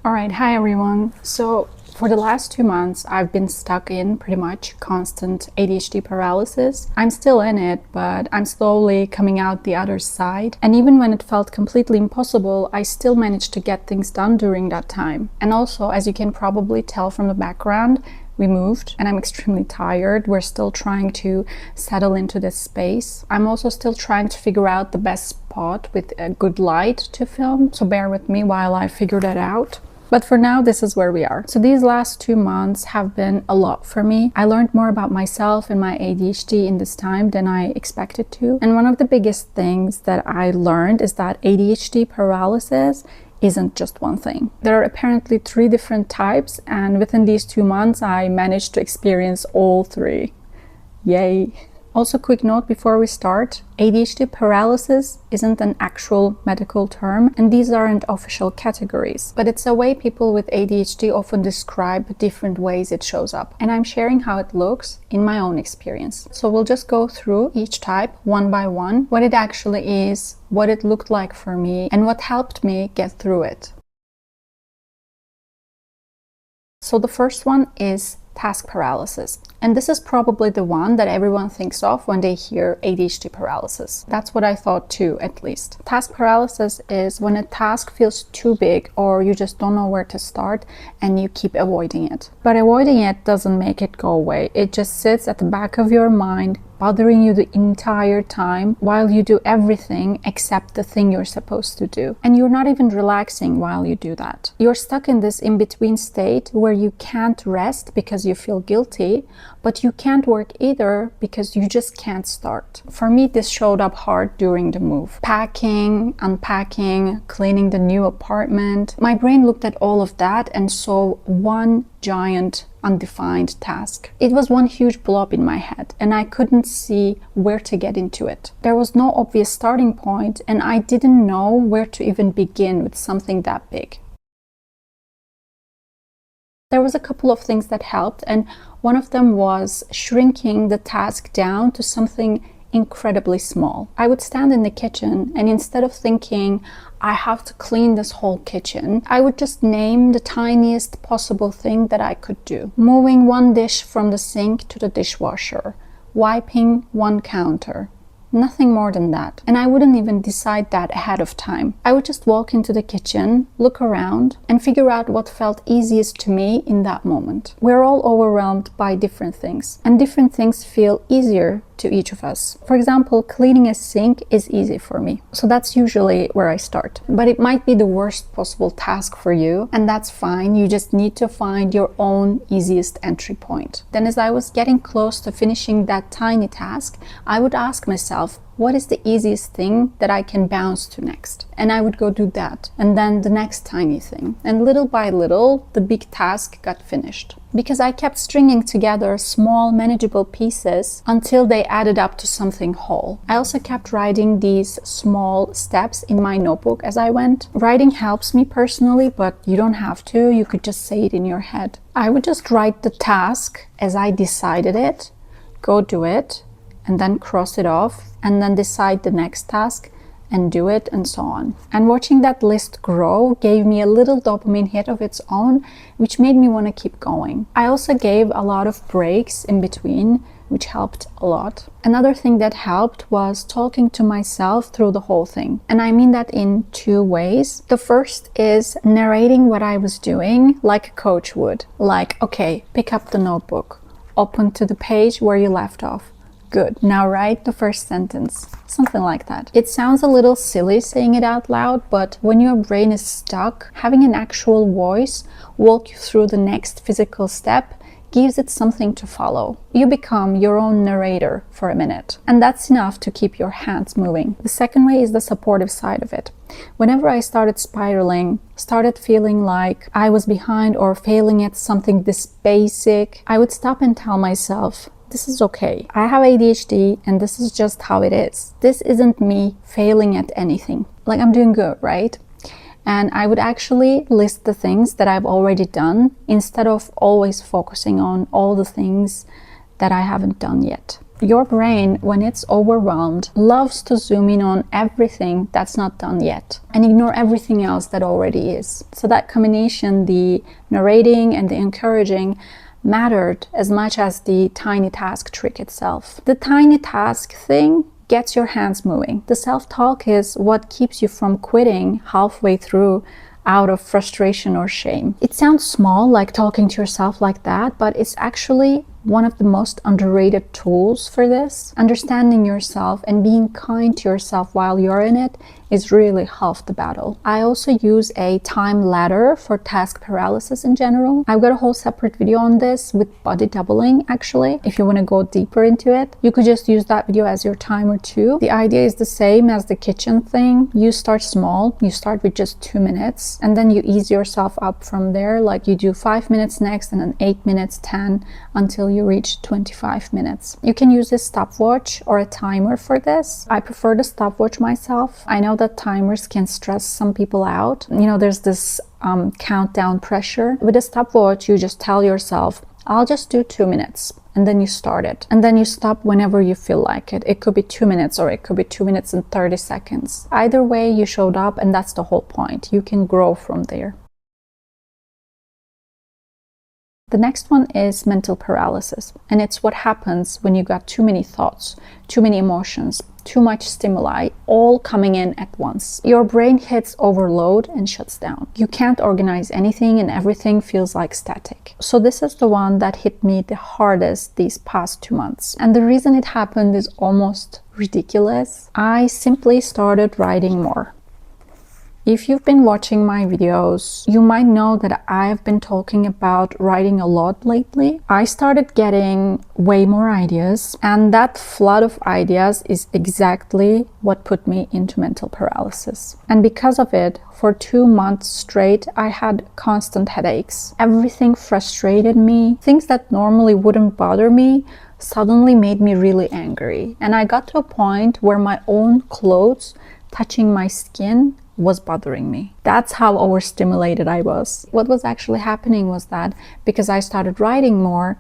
Alright, hi everyone. So for the last 2 months, I've been stuck in pretty much constant ADHD paralysis. I'm still in it, but I'm slowly coming out the other side. And even when it felt completely impossible, I still managed to get things done during that time. And also, as you can probably tell from the background, we moved and I'm extremely tired. We're still trying to settle into this space. I'm also still trying to figure out the best spot with a good light to film. So bear with me while I figure that out. But for now, this is where we are. So these last 2 months have been a lot for me. I learned more about myself and my ADHD in this time than I expected to. And one of the biggest things that I learned is that ADHD paralysis isn't just one thing. There are apparently 3 different types, and within these 2 months, I managed to experience all 3. Yay! Also, quick note before we start, ADHD paralysis isn't an actual medical term, and these aren't official categories, but it's a way people with ADHD often describe different ways it shows up. And I'm sharing how it looks in my own experience. So we'll just go through each type one by one, what it actually is, what it looked like for me, and what helped me get through it. So the first one is task paralysis. And this is probably the one that everyone thinks of when they hear ADHD paralysis. That's what I thought too, at least. Task paralysis is when a task feels too big or you just don't know where to start and you keep avoiding it. But avoiding it doesn't make it go away. It just sits at the back of your mind, bothering you the entire time while you do everything except the thing you're supposed to do. And you're not even relaxing while you do that. You're stuck in this in-between state where you can't rest because you feel guilty, but you can't work either because you just can't start. For me, this showed up hard during the move. Packing, unpacking, cleaning the new apartment. My brain looked at all of that and saw one giant undefined task. It was one huge blob in my head and I couldn't see where to get into it. There was no obvious starting point and I didn't know where to even begin with something that big. There was a couple of things that helped, and one of them was shrinking the task down to something incredibly small. I would stand in the kitchen and instead of thinking, I have to clean this whole kitchen, I would just name the tiniest possible thing that I could do. Moving one dish from the sink to the dishwasher, wiping one counter. Nothing more than that. And I wouldn't even decide that ahead of time. I would just walk into the kitchen, look around, and figure out what felt easiest to me in that moment. We're all overwhelmed by different things, and different things feel easier to each of us. For example, cleaning a sink is easy for me. So that's usually where I start. But it might be the worst possible task for you, and that's fine. You just need to find your own easiest entry point. Then as I was getting close to finishing that tiny task, I would ask myself, what is the easiest thing that I can bounce to next? And I would go do that. And then the next tiny thing. And little by little, the big task got finished. Because I kept stringing together small, manageable pieces until they added up to something whole. I also kept writing these small steps in my notebook as I went. Writing helps me personally, but you don't have to. You could just say it in your head. I would just write the task as I decided it, go do it, and then cross it off, and then decide the next task and do it, and so on. And watching that list grow gave me a little dopamine hit of its own, which made me want to keep going. I also gave a lot of breaks in between, which helped a lot. Another thing that helped was talking to myself through the whole thing. And I mean that in 2 ways. The first is narrating what I was doing like a coach would. Like, okay, pick up the notebook, open to the page where you left off. Good. Now write the first sentence. Something like that. It sounds a little silly saying it out loud, but when your brain is stuck, having an actual voice walk you through the next physical step gives it something to follow. You become your own narrator for a minute, and that's enough to keep your hands moving. The second way is the supportive side of it. Whenever I started spiraling, started feeling like I was behind or failing at something this basic, I would stop and tell myself, this is okay. I have ADHD and this is just how it is. This isn't me failing at anything. Like, I'm doing good, right? And I would actually list the things that I've already done instead of always focusing on all the things that I haven't done yet. Your brain, when it's overwhelmed, loves to zoom in on everything that's not done yet and ignore everything else that already is. So that combination, the narrating and the encouraging, mattered as much as the tiny task trick itself. The tiny task thing gets your hands moving. The self-talk is what keeps you from quitting halfway through out of frustration or shame. It sounds small, like talking to yourself like that, but it's actually one of the most underrated tools for this. Understanding yourself and being kind to yourself while you're in it is really half the battle. I also use a time ladder for task paralysis in general. I've got a whole separate video on this with body doubling, actually. If you want to go deeper into it, you could just use that video as your timer too. The idea is the same as the kitchen thing. You start small, you start with just 2 minutes, and then you ease yourself up from there. Like you do 5 minutes next, and then 8 minutes, 10, until you reach 25 minutes. You can use a stopwatch or a timer for this. I prefer the stopwatch myself. I know that timers can stress some people out. You know, there's this countdown pressure. With a stopwatch, you just tell yourself, I'll just do 2 minutes. And then you start it. And then you stop whenever you feel like it. It could be 2 minutes or it could be 2 minutes and 30 seconds. Either way, you showed up, and that's the whole point. You can grow from there. The next one is mental paralysis, and it's what happens when you got too many thoughts, too many emotions, too much stimuli, all coming in at once. Your brain hits overload and shuts down. You can't organize anything and everything feels like static. So this is the one that hit me the hardest these past 2 months. And the reason it happened is almost ridiculous. I simply started writing more. If you've been watching my videos, you might know that I've been talking about writing a lot lately. I started getting way more ideas, and that flood of ideas is exactly what put me into mental paralysis. And because of it, for 2 months straight, I had constant headaches. Everything frustrated me. Things that normally wouldn't bother me suddenly made me really angry. And I got to a point where my own clothes touching my skin was bothering me. That's how overstimulated I was. What was actually happening was that because I started writing more,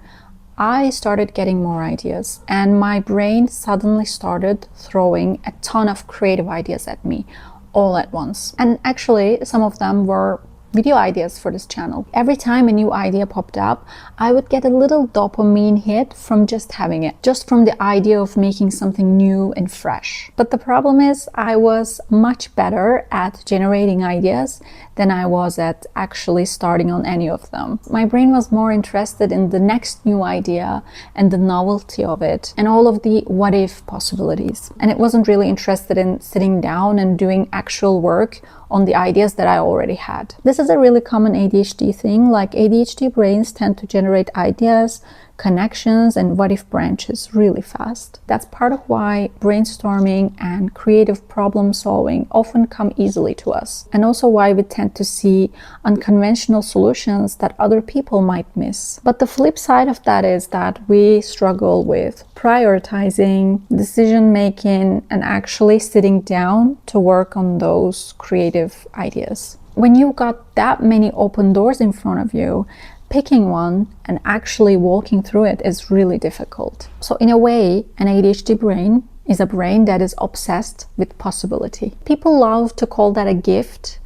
I started getting more ideas, and my brain suddenly started throwing a ton of creative ideas at me all at once. And actually, some of them were video ideas for this channel. Every time a new idea popped up, I would get a little dopamine hit from just having it, just from the idea of making something new and fresh. But the problem is, I was much better at generating ideas than I was at actually starting on any of them. My brain was more interested in the next new idea and the novelty of it and all of the what if possibilities. And it wasn't really interested in sitting down and doing actual work on the ideas that I already had. This is a really common ADHD thing. Like ADHD brains tend to generate ideas, connections, and what if branches really fast. That's part of why brainstorming and creative problem solving often come easily to us, and also why we tend to see unconventional solutions that other people might miss. But the flip side of that is that we struggle with prioritizing, decision making, and actually sitting down to work on those creative ideas. When you got that many open doors in front of you, picking one and actually walking through it is really difficult. So in a way, an ADHD brain is a brain that is obsessed with possibility. People love to call that a gift.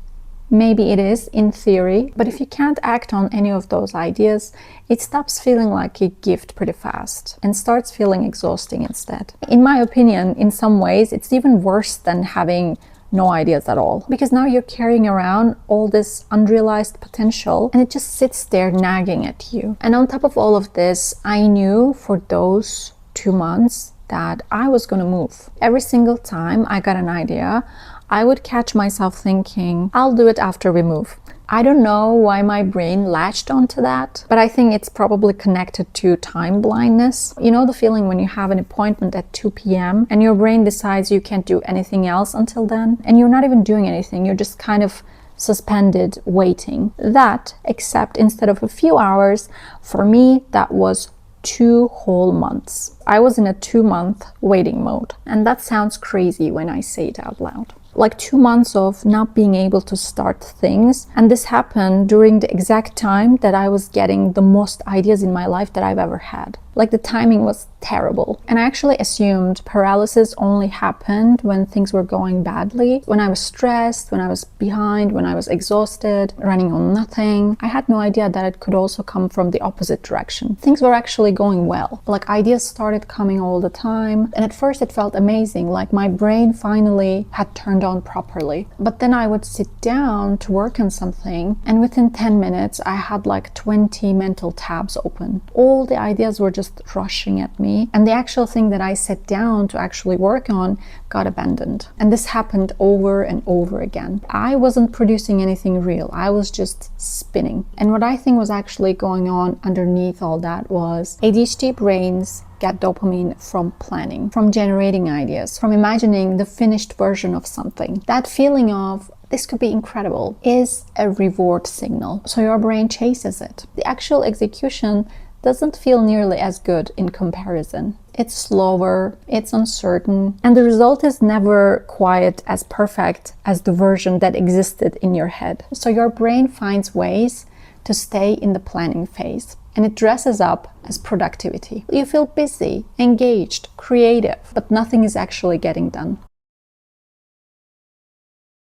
Maybe it is in theory, but if you can't act on any of those ideas, it stops feeling like a gift pretty fast and starts feeling exhausting instead. In my opinion, in some ways, it's even worse than having no ideas at all, because now you're carrying around all this unrealized potential and it just sits there nagging at you. And on top of all of this, I knew for those 2 months that I was going to move. Every single time I got an idea, I would catch myself thinking, I'll do it after we move. I don't know why my brain latched onto that, but I think it's probably connected to time blindness. You know the feeling when you have an appointment at 2 p.m. and your brain decides you can't do anything else until then, and you're not even doing anything, you're just kind of suspended waiting. That, except instead of a few hours, for me, that was 2 whole months. I was in a 2-month waiting mode, and that sounds crazy when I say it out loud. Like 2 months of not being able to start things, and this happened during the exact time that I was getting the most ideas in my life that I've ever had. Like the timing was terrible. And I actually assumed paralysis only happened when things were going badly. When I was stressed, when I was behind, when I was exhausted, running on nothing. I had no idea that it could also come from the opposite direction. Things were actually going well. Like ideas started coming all the time. And at first it felt amazing, like my brain finally had turned on properly. But then I would sit down to work on something, and within 10 minutes I had like 20 mental tabs open. All the ideas were just rushing at me, and the actual thing that I sat down to actually work on got abandoned. And this happened over and over again. I wasn't producing anything real. I was just spinning. And what I think was actually going on underneath all that was ADHD brains get dopamine from planning, from generating ideas, from imagining the finished version of something. That feeling of this could be incredible is a reward signal. So your brain chases it. The actual execution doesn't feel nearly as good in comparison. It's slower, it's uncertain, and the result is never quite as perfect as the version that existed in your head. So your brain finds ways to stay in the planning phase, and it dresses up as productivity. You feel busy, engaged, creative, but nothing is actually getting done.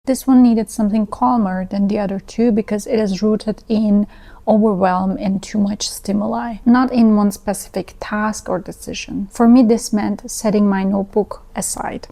This one needed something calmer than the other two because it is rooted in overwhelm and too much stimuli, not in one specific task or decision. For me, this meant setting my notebook aside,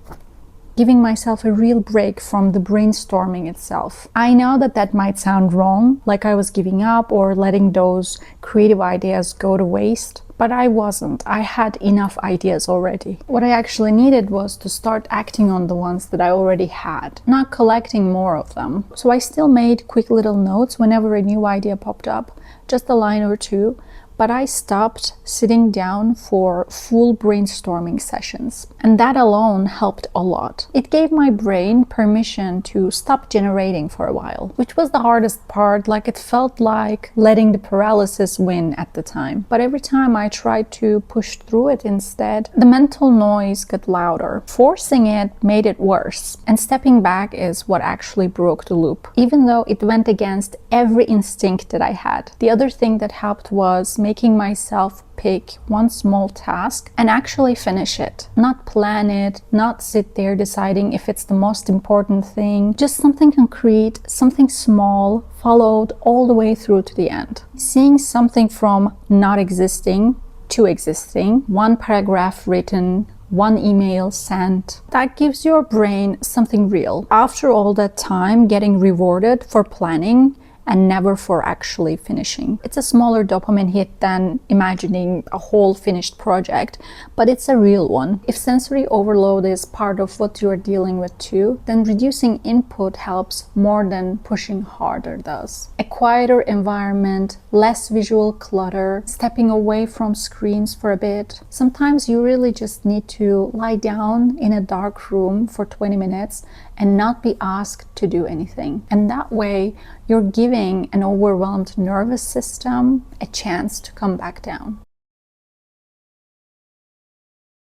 giving myself a real break from the brainstorming itself. I know that that might sound wrong, like I was giving up or letting those creative ideas go to waste, but I wasn't. I had enough ideas already. What I actually needed was to start acting on the ones that I already had, not collecting more of them. So I still made quick little notes whenever a new idea popped up, just a line or two, but I stopped sitting down for full brainstorming sessions. And that alone helped a lot. It gave my brain permission to stop generating for a while, which was the hardest part. Like it felt like letting the paralysis win at the time. But every time I tried to push through it instead, the mental noise got louder. Forcing it made it worse. And stepping back is what actually broke the loop, even though it went against every instinct that I had. The other thing that helped was making myself pick one small task and actually finish it. Not plan it, not sit there deciding if it's the most important thing. Just something concrete, something small, followed all the way through to the end. Seeing something from not existing to existing, one paragraph written, one email sent, that gives your brain something real. After all that time getting rewarded for planning and never for actually finishing. It's a smaller dopamine hit than imagining a whole finished project, but it's a real one. If sensory overload is part of what you're dealing with too, then reducing input helps more than pushing harder does. A quieter environment, less visual clutter, stepping away from screens for a bit. Sometimes you really just need to lie down in a dark room for 20 minutes and not be asked to do anything. And that way, you're giving an overwhelmed nervous system a chance to come back down.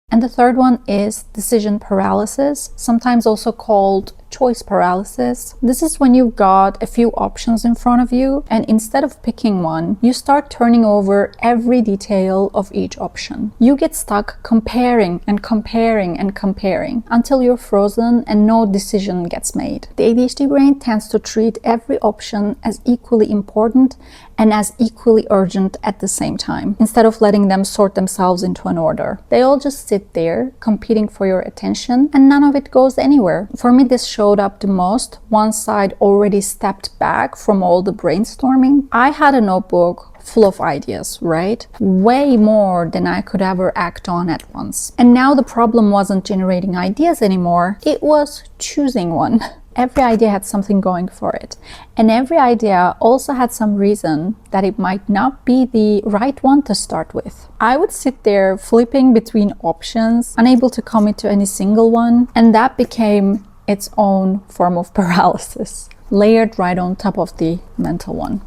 And the third one is decision paralysis, sometimes also called choice paralysis. This is when you've got a few options in front of you, and instead of picking one, you start turning over every detail of each option. You get stuck comparing and comparing and comparing until you're frozen and no decision gets made. The ADHD brain tends to treat every option as equally important and as equally urgent at the same time, instead of letting them sort themselves into an order. They all just sit there competing for your attention, and none of it goes anywhere. For me, this showed up the most once I'd already stepped back from all the brainstorming. I had a notebook full of ideas, right? Way more than I could ever act on at once. And now the problem wasn't generating ideas anymore, it was choosing one. Every idea had something going for it. And every idea also had some reason that it might not be the right one to start with. I would sit there flipping between options, unable to commit to any single one, and that became its own form of paralysis, layered right on top of the mental one.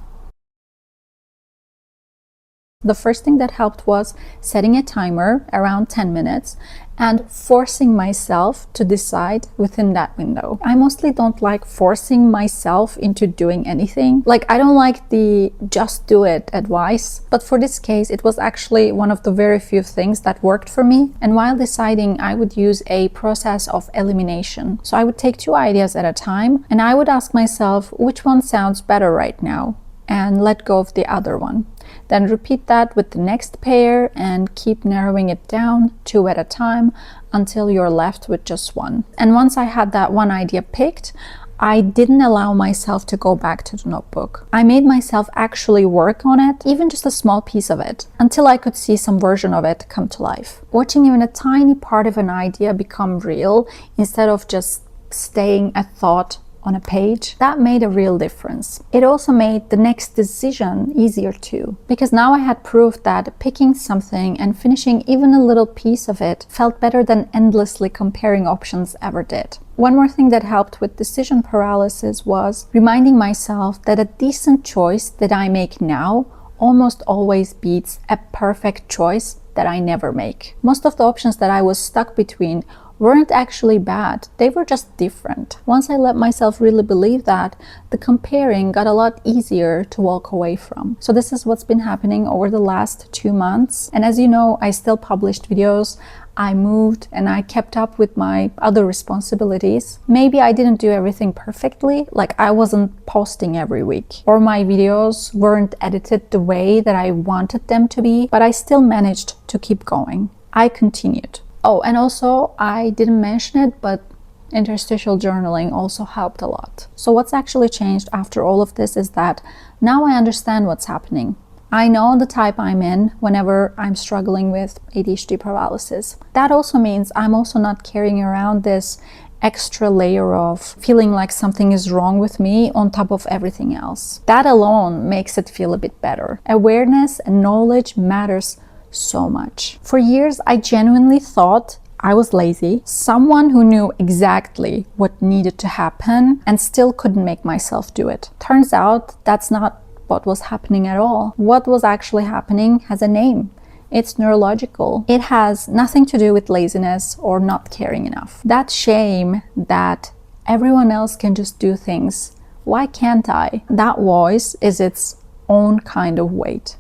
The first thing that helped was setting a timer around 10 minutes and forcing myself to decide within that window. I mostly don't like forcing myself into doing anything. Like, I don't like the just do it advice, but for this case, it was actually one of the very few things that worked for me. And while deciding, I would use a process of elimination. So I would take 2 ideas at a time and I would ask myself, which one sounds better right now? And let go of the other one. Then repeat that with the next pair and keep narrowing it down 2 at a time until you're left with just 1. And once I had that one idea picked, I didn't allow myself to go back to the notebook. I made myself actually work on it, even just a small piece of it, until I could see some version of it come to life. Watching even a tiny part of an idea become real instead of just staying a thought on a page, that made a real difference. It also made the next decision easier too, because now I had proof that picking something and finishing even a little piece of it felt better than endlessly comparing options ever did. One more thing that helped with decision paralysis was reminding myself that a decent choice that I make now almost always beats a perfect choice that I never make. Most of the options that I was stuck between weren't actually bad, they were just different. Once I let myself really believe that, the comparing got a lot easier to walk away from. So this is what's been happening over the last 2 months. And as you know, I still published videos, I moved, and I kept up with my other responsibilities. Maybe I didn't do everything perfectly, like I wasn't posting every week, or my videos weren't edited the way that I wanted them to be, but I still managed to keep going. I continued. Oh, and also, I didn't mention it, but interstitial journaling also helped a lot. So what's actually changed after all of this is that now I understand what's happening. I know the type I'm in whenever I'm struggling with ADHD paralysis. That also means I'm also not carrying around this extra layer of feeling like something is wrong with me on top of everything else. That alone makes it feel a bit better. Awareness and knowledge matters so much. For years, I genuinely thought I was lazy, someone who knew exactly what needed to happen and still couldn't make myself do it. Turns out that's not what was happening at all. What was actually happening has a name. It's neurological. It has nothing to do with laziness or not caring enough. That shame that everyone else can just do things, why can't I? That voice is its own kind of weight.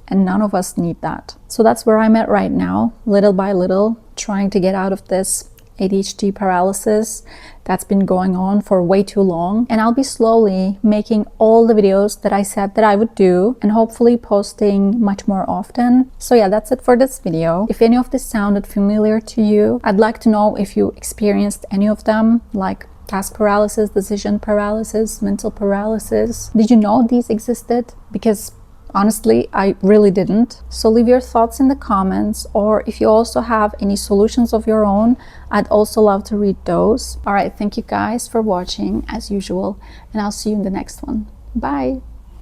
And none of us need that. So that's where I'm at right now, little by little, trying to get out of this ADHD paralysis that's been going on for way too long. And I'll be slowly making all the videos that I said that I would do and hopefully posting much more often. So yeah, that's it for this video. If any of this sounded familiar to you, I'd like to know if you experienced any of them, like task paralysis, decision paralysis, mental paralysis. Did you know these existed? Because honestly, I really didn't. So leave your thoughts in the comments, or if you also have any solutions of your own, I'd also love to read those. All right, thank you guys for watching as usual, and I'll see you in the next one. Bye.